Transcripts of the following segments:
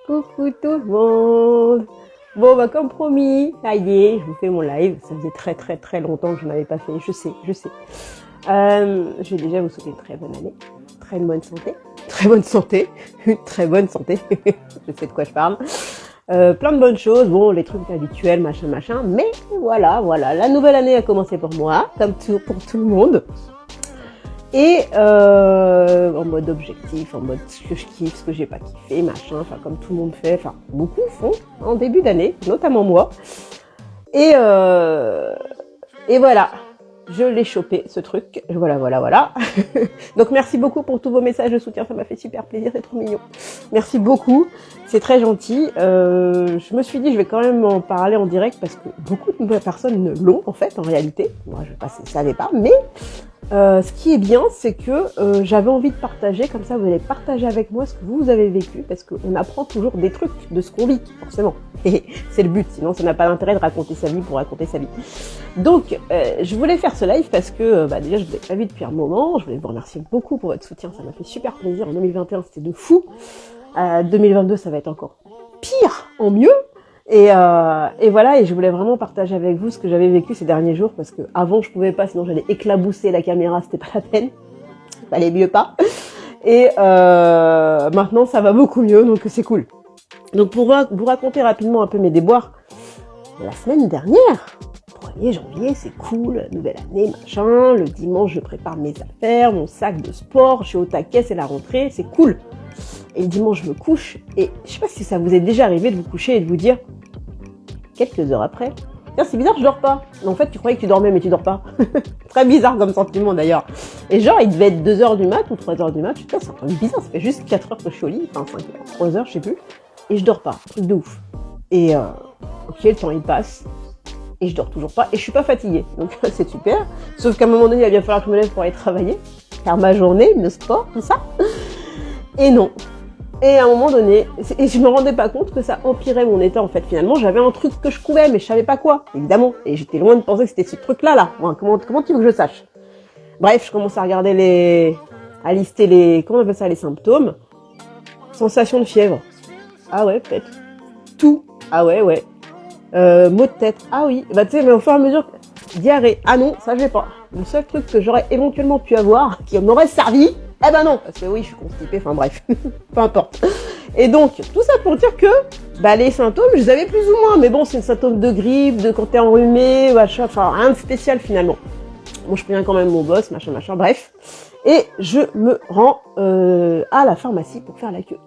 Coucou tout le monde. Bon, bah comme promis, ça y est, je vous fais mon live. Ça faisait très longtemps que je n'avais pas fait, je sais. Je vais déjà vous souhaiter une très bonne année, très bonne santé, une très bonne santé, je sais de quoi je parle. Plein de bonnes choses, bon, les trucs habituels, machin, mais voilà, la nouvelle année a commencé pour moi, comme pour tout le monde. Et en mode objectif, en mode ce que je kiffe, ce que j'ai pas kiffé, machin, enfin comme tout le monde fait, enfin beaucoup font en début d'année, notamment moi. Et voilà, je l'ai chopé ce truc, voilà. Donc merci beaucoup pour tous vos messages de soutien, ça m'a fait super plaisir, c'est trop mignon. Merci beaucoup, c'est très gentil. Je me suis dit je vais quand même en parler en direct parce que beaucoup de personnes l'ont en fait en réalité. Moi je ne savais pas, mais ce qui est bien, c'est que j'avais envie de partager, comme ça vous allez partager avec moi ce que vous avez vécu, parce qu'on apprend toujours des trucs de ce qu'on vit, forcément. Et c'est le but, sinon ça n'a pas d'intérêt de raconter sa vie pour raconter sa vie. Donc, je voulais faire ce live parce que déjà je vous ai pas vu depuis un moment, je voulais vous remercier beaucoup pour votre soutien, ça m'a fait super plaisir. En 2021 c'était de fou, 2022 ça va être encore pire en mieux. Et voilà, et je voulais vraiment partager avec vous ce que j'avais vécu ces derniers jours, parce que avant je pouvais pas, sinon j'allais éclabousser la caméra, c'était pas la peine, fallait mieux pas. Et maintenant ça va beaucoup mieux, donc c'est cool. Donc pour vous raconter rapidement un peu mes déboires, la semaine dernière, 1er janvier, c'est cool, nouvelle année, machin, le dimanche je prépare mes affaires, mon sac de sport, je suis au taquet, c'est la rentrée, c'est cool. Et le dimanche je me couche, et je sais pas si ça vous est déjà arrivé de vous coucher et de vous dire, quelques heures après, tiens c'est bizarre je dors pas. Mais en fait tu croyais que tu dormais mais tu dors pas. Très bizarre comme sentiment d'ailleurs. Et genre il devait être 2h du mat ou 3h du mat, putain c'est un truc bizarre, ça fait juste 4 heures que je suis au lit, enfin 5 heures, 3 heures je sais plus, et je dors pas, truc de ouf. Et ok le temps il passe, et je dors toujours pas, et je suis pas fatiguée, donc c'est super. Sauf qu'à un moment donné il va bien falloir que je me lève pour aller travailler, faire ma journée, le sport, tout ça. Et non. Et à un moment donné, et je me rendais pas compte que ça empirait mon état en fait. Finalement, j'avais un truc que je couvais, mais je savais pas quoi, évidemment. Et j'étais loin de penser que c'était ce truc-là, là. Bon, comment tu veux que je sache? Bref, je commence à regarder à lister comment on appelle ça, les symptômes. Sensation de fièvre. Ah ouais, peut-être. Tout. Ah ouais. Maux de tête. Ah oui. Bah tu sais, mais au fur et à mesure, diarrhée. Ah non, ça je vais pas. Le seul truc que j'aurais éventuellement pu avoir, qui m'aurait servi, eh ben non, parce que oui, je suis constipée, enfin bref, peu importe. Et donc, tout ça pour dire que les symptômes, je les avais plus ou moins, mais bon, c'est un symptôme de grippe, de quand t'es enrhumé, machin, enfin rien de spécial finalement. Bon, je préviens quand même mon boss, machin, bref. Et je me rends à la pharmacie pour faire la queue.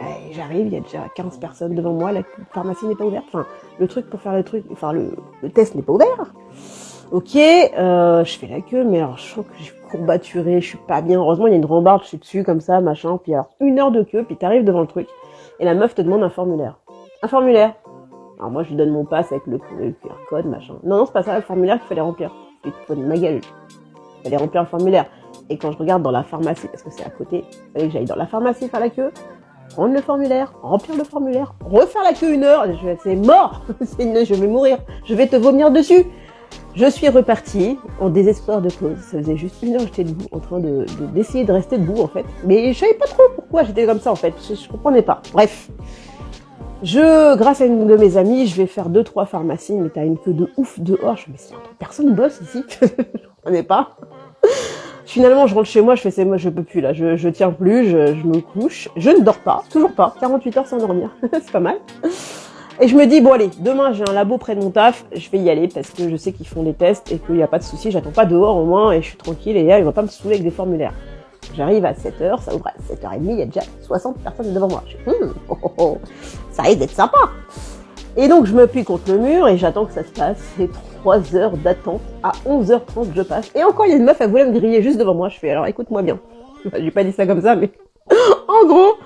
Et j'arrive, il y a déjà 15 personnes devant moi, la pharmacie n'est pas ouverte, enfin, le truc pour faire le test n'est pas ouvert. Ok, je fais la queue, mais alors je sens que je suis courbaturée, je suis pas bien. Heureusement, il y a une rambarde, je suis dessus, comme ça, machin. Puis alors, 1 heure de queue, puis t'arrives devant le truc, et la meuf te demande un formulaire. Un formulaire. Alors moi, je lui donne mon pass avec le QR code, machin. Non, c'est pas ça, le formulaire qu'il fallait remplir. Tu te fous de ma gueule. Il fallait remplir le formulaire. Et quand je regarde dans la pharmacie, parce que c'est à côté, il fallait que j'aille dans la pharmacie faire la queue, prendre le formulaire, remplir le formulaire, refaire la queue 1 heure. C'est mort. Je vais mourir. Je vais te vomir dessus. Je suis repartie en désespoir de cause. Ça faisait juste 1 heure que j'étais debout, en train d'essayer de rester debout en fait. Mais je savais pas trop pourquoi j'étais comme ça en fait. Je comprenais pas. Bref. Grâce à une de mes amies, je vais faire 2-3 pharmacies, mais t'as une queue de ouf dehors. Je me dis, personne bosse ici. Je comprenais pas. Finalement, je rentre chez moi, je fais, moi je peux plus là. Je tiens plus, je me couche. Je ne dors pas, toujours pas. 48 heures sans dormir. C'est pas mal. Et je me dis, bon allez, demain j'ai un labo près de mon taf, je vais y aller parce que je sais qu'ils font des tests et qu'il n'y a pas de souci, j'attends pas dehors au moins et je suis tranquille et là, ils vont pas me saouler avec des formulaires. J'arrive à 7h, ça ouvre à 7h30, il y a déjà 60 personnes devant moi. Je dis, ça risque d'être sympa. Et donc je me plie contre le mur et j'attends que ça se passe, c'est 3 heures d'attente, à 11h30 je passe. Et encore il y a une meuf, elle voulait me griller juste devant moi, je fais, alors écoute-moi bien. J'ai pas dit ça comme ça, mais en gros...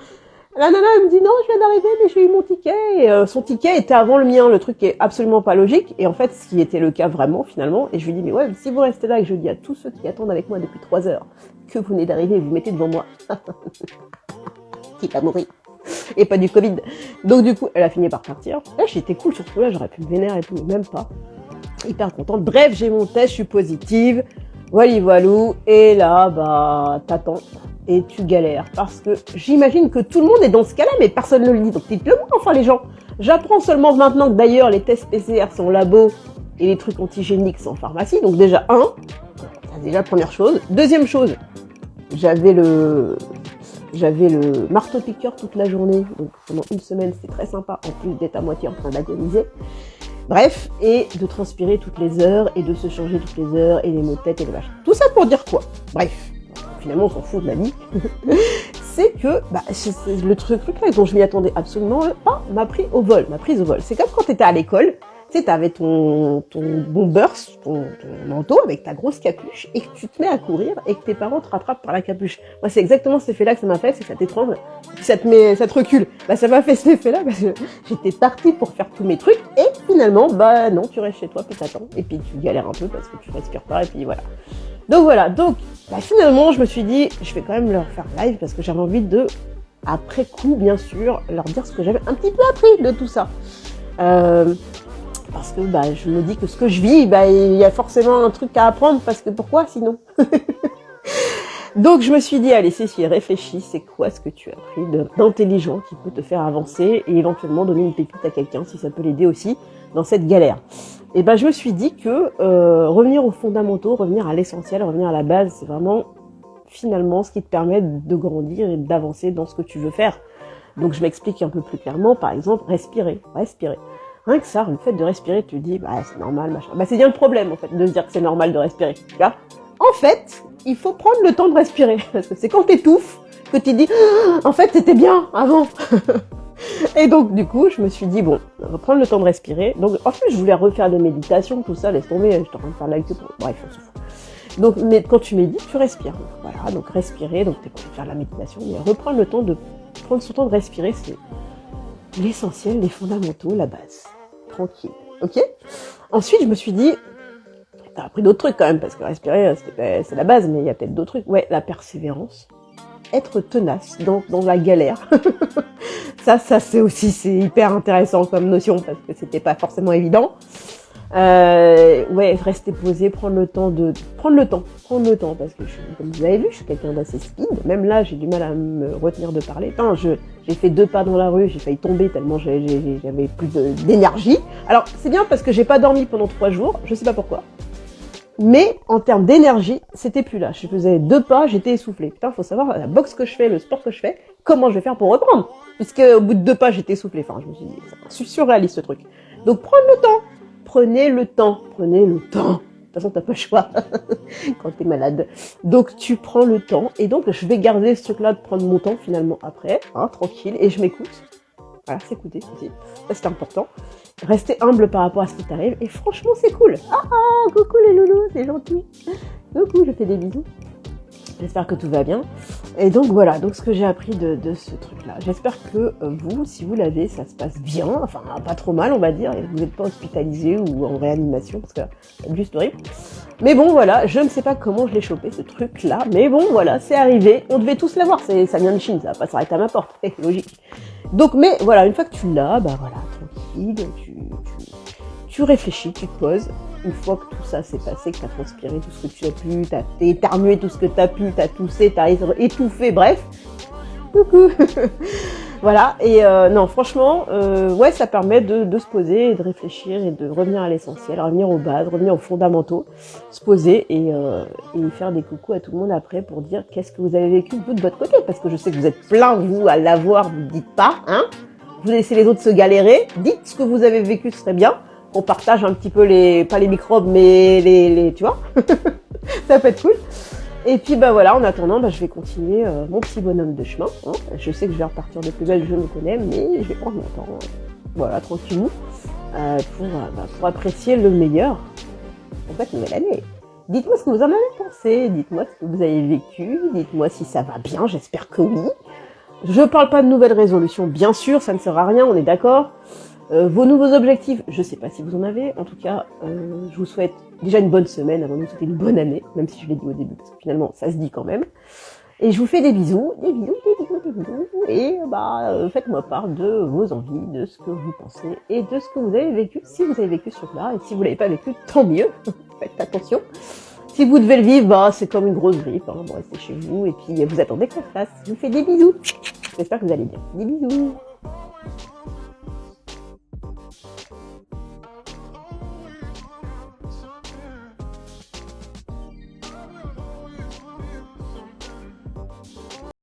La nana, elle me dit non, je viens d'arriver, mais j'ai eu mon ticket. Et son ticket était avant le mien, le truc qui est absolument pas logique. Et en fait, ce qui était le cas vraiment, finalement. Et je lui dis, mais ouais, si vous restez là et que je dis à tous ceux qui attendent avec moi depuis 3 heures que vous venez d'arriver et vous mettez devant moi, qui va mourir. Et pas du Covid. Donc du coup, elle a fini par partir. Là, j'étais cool sur ce coup-là, j'aurais pu me vénérer et tout, mais même pas. Hyper contente. Bref, j'ai mon test, je suis positive. Voilou. Et là, t'attends. et tu galères. Parce que j'imagine que tout le monde est dans ce cas-là, mais personne ne le dit. Donc dites-le moi, enfin les gens. J'apprends seulement maintenant que d'ailleurs les tests PCR sont en labo et les trucs antigéniques sont en pharmacie. Donc déjà, c'est déjà la première chose. Deuxième chose, j'avais le marteau-piqueur toute la journée. Donc pendant une semaine, c'était très sympa, en plus d'être à moitié en train d'agoniser. Bref, et de transpirer toutes les heures, et de se changer toutes les heures, et les maux de tête et les machins. Tout ça pour dire quoi? Bref, finalement on s'en fout de la vie. C'est que le truc là dont je m'y attendais absolument pas m'a pris au vol, C'est comme quand t'étais à l'école, tu sais, t'avais ton bombers, ton manteau avec ta grosse capuche, et que tu te mets à courir, et que tes parents te rattrapent par la capuche. Moi, c'est exactement cet effet-là que ça m'a fait, c'est que ça t'étrangle, puis ça te recule. Bah, ça m'a fait cet effet-là, parce que j'étais partie pour faire tous mes trucs, et finalement, bah non, tu restes chez toi, puis t'attends, et puis tu galères un peu, parce que tu respires pas, et puis voilà. Donc finalement, je me suis dit, je vais quand même leur faire live, parce que j'avais envie de, après coup, bien sûr, leur dire ce que j'avais un petit peu appris de tout ça. Parce que je me dis que ce que je vis, il y a forcément un truc à apprendre, parce que pourquoi sinon? Donc je me suis dit, allez Cécile, réfléchis, c'est quoi ce que tu as appris d'intelligent qui peut te faire avancer et éventuellement donner une pépite à quelqu'un si ça peut l'aider aussi dans cette galère. Et je me suis dit que revenir aux fondamentaux, revenir à l'essentiel, revenir à la base, c'est vraiment finalement ce qui te permet de grandir et d'avancer dans ce que tu veux faire. Donc je m'explique un peu plus clairement, par exemple, respirer. Rien que ça, le fait de respirer, tu te dis, c'est normal, machin. C'est bien le problème, en fait, de se dire que c'est normal de respirer, tu vois. En fait, il faut prendre le temps de respirer, parce que c'est quand t'étouffes que tu te dis, en fait, c'était bien avant. Et donc, du coup, je me suis dit, bon, on va prendre le temps de respirer. Donc, en fait, je voulais refaire des méditations, tout ça, laisse tomber, je suis en train de faire live que pour... Bref, on se fout. Donc, mais quand tu médites, tu respires. Donc, voilà, donc respirer, donc t'es pas obligé de faire la méditation, mais reprendre le temps de prendre son temps de respirer, c'est l'essentiel, les fondamentaux, la base. Tranquille, ok? Ensuite, je me suis dit, t'as appris d'autres trucs quand même, parce que respirer, c'est la base, mais il y a peut-être d'autres trucs. Ouais, la persévérance. Être tenace dans la galère. ça c'est hyper intéressant comme notion, parce que c'était pas forcément évident. Rester posé, prendre le temps, parce que comme vous avez vu, je suis quelqu'un d'assez speed. Même là, j'ai du mal à me retenir de parler. J'ai fait 2 pas dans la rue, j'ai failli tomber tellement j'avais plus d'énergie. Alors, c'est bien parce que j'ai pas dormi pendant 3 jours, je sais pas pourquoi. Mais en termes d'énergie, c'était plus là. Je faisais 2 pas, j'étais essoufflée. Putain, faut savoir la boxe que je fais, le sport que je fais, comment je vais faire pour reprendre. Puisque au bout de 2 pas, j'étais essoufflée. Enfin, je me suis dit, c'est surréaliste ce truc. Donc, prenez le temps. De toute façon, t'as pas le choix quand t'es malade. Donc, tu prends le temps. Et donc, je vais garder ce truc-là de prendre mon temps finalement après, tranquille, et je m'écoute. Voilà, s'écouter aussi. Ça, c'est important. Rester humble par rapport à ce qui t'arrive. Et franchement, c'est cool. Coucou les loulous, c'est gentil. Coucou, je fais des bisous. J'espère que tout va bien. Et donc voilà, donc ce que j'ai appris de ce truc-là. J'espère que vous, si vous l'avez, ça se passe bien. Enfin, pas trop mal, on va dire. Et vous n'êtes pas hospitalisé ou en réanimation, parce que c'est juste horrible. Mais bon, voilà, je ne sais pas comment je l'ai chopé, ce truc-là. Mais bon, voilà, c'est arrivé. On devait tous l'avoir. Ça vient de Chine, ça va pas s'arrêter à ma porte. C'est logique. Donc, mais voilà, une fois que tu l'as, tranquille, tu réfléchis, tu te poses. Une fois que tout ça s'est passé, que tu as transpiré tout ce que tu as pu, tu as éternué tout ce que tu as pu, tu as toussé, tu as étouffé, bref. Coucou. Voilà, et non, franchement, ça permet de se poser et de réfléchir et de revenir à l'essentiel, revenir aux bases, revenir aux fondamentaux, se poser et faire des coucous à tout le monde après pour dire qu'est-ce que vous avez vécu vous de votre côté, parce que je sais que vous êtes plein, vous, à l'avoir, vous ne dites pas, vous laissez les autres se galérer, dites ce que vous avez vécu, ce serait bien, qu'on partage un petit peu pas les microbes, mais les tu vois, ça peut être cool. Et puis voilà, en attendant, je vais continuer mon petit bonhomme de chemin. Je sais que je vais repartir de plus belle, je le connais, mais je vais prendre mon temps, voilà, tranquillement, pour apprécier le meilleur en cette nouvelle année. Dites-moi ce que vous en avez pensé, dites-moi ce que vous avez vécu, dites-moi si ça va bien, j'espère que oui. Je parle pas de nouvelles résolutions, bien sûr, ça ne sert à rien, on est d'accord. Vos nouveaux objectifs, je sais pas si vous en avez, en tout cas, je vous souhaite déjà une bonne semaine avant de vous souhaiter une bonne année, même si je l'ai dit au début, parce que finalement, ça se dit quand même. Et je vous fais des bisous, et faites-moi part de vos envies, de ce que vous pensez, et de ce que vous avez vécu, si vous avez vécu sur là, et si vous l'avez pas vécu, tant mieux, faites attention. Si vous devez le vivre, bah, c'est comme une grosse grippe. Hein. Bon, restez chez vous et puis vous attendez que ça se passe. Je vous fais des bisous. J'espère que vous allez bien. Des bisous.